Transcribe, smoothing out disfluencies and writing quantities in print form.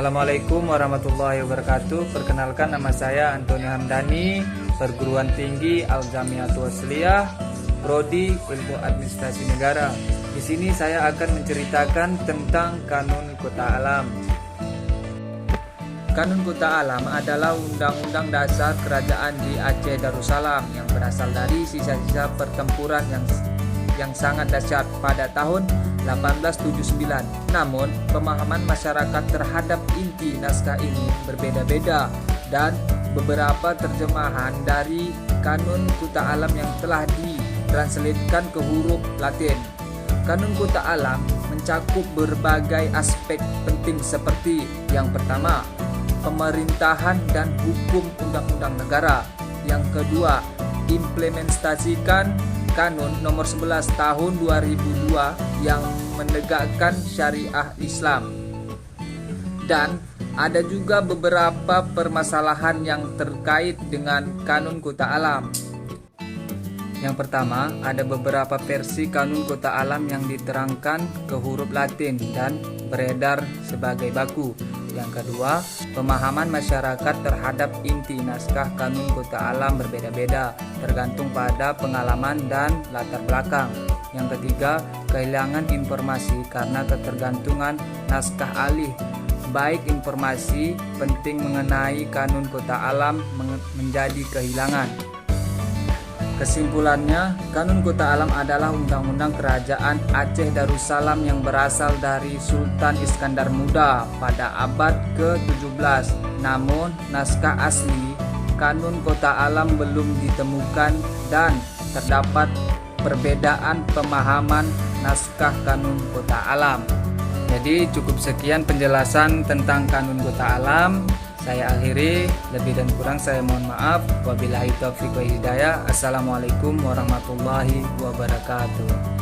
Assalamualaikum warahmatullahi wabarakatuh. Perkenalkan, nama saya Antoni Hamdani, perguruan tinggi Al-Jamiatul Wasliyah, Prodi Ilmu Administrasi Negara. Di sini saya akan menceritakan tentang Kanun Kota Alam. Kanun Kota Alam adalah undang-undang dasar kerajaan di Aceh Darussalam yang berasal dari sisa-sisa pertempuran yang sangat dahsyat pada tahun 1879. Namun, pemahaman masyarakat terhadap inti naskah ini berbeda-beda dan beberapa terjemahan dari Kanun Kota Alam yang telah ditranslatekan ke huruf Latin. Kanun Kota Alam mencakup berbagai aspek penting seperti yang pertama, pemerintahan dan hukum undang-undang negara. Yang kedua, implementasikan Kanun nomor 11 tahun 2002 yang menegakkan syariah Islam. Dan ada juga beberapa permasalahan yang terkait dengan Kanun Kota Alam. Yang pertama, ada beberapa versi Kanun Kota Alam yang diterangkan ke huruf Latin dan beredar sebagai baku. Yang kedua, pemahaman masyarakat terhadap inti naskah Kanun Kota Alam berbeda-beda, tergantung pada pengalaman dan latar belakang. Yang ketiga, kehilangan informasi karena ketergantungan naskah alih. Baik informasi penting mengenai Kanun Kota Alam menjadi kehilangan. Kesimpulannya, Kanun Kota Alam adalah undang-undang kerajaan Aceh Darussalam yang berasal dari Sultan Iskandar Muda pada abad ke-17. Namun, naskah asli Kanun Kota Alam belum ditemukan dan terdapat perbedaan pemahaman naskah Kanun Kota Alam. Jadi cukup sekian penjelasan tentang Kanun Kota Alam. Saya akhiri, lebih dan kurang saya mohon maaf. Wabillahi taufiq wa hidayah. Assalamualaikum warahmatullahi wabarakatuh.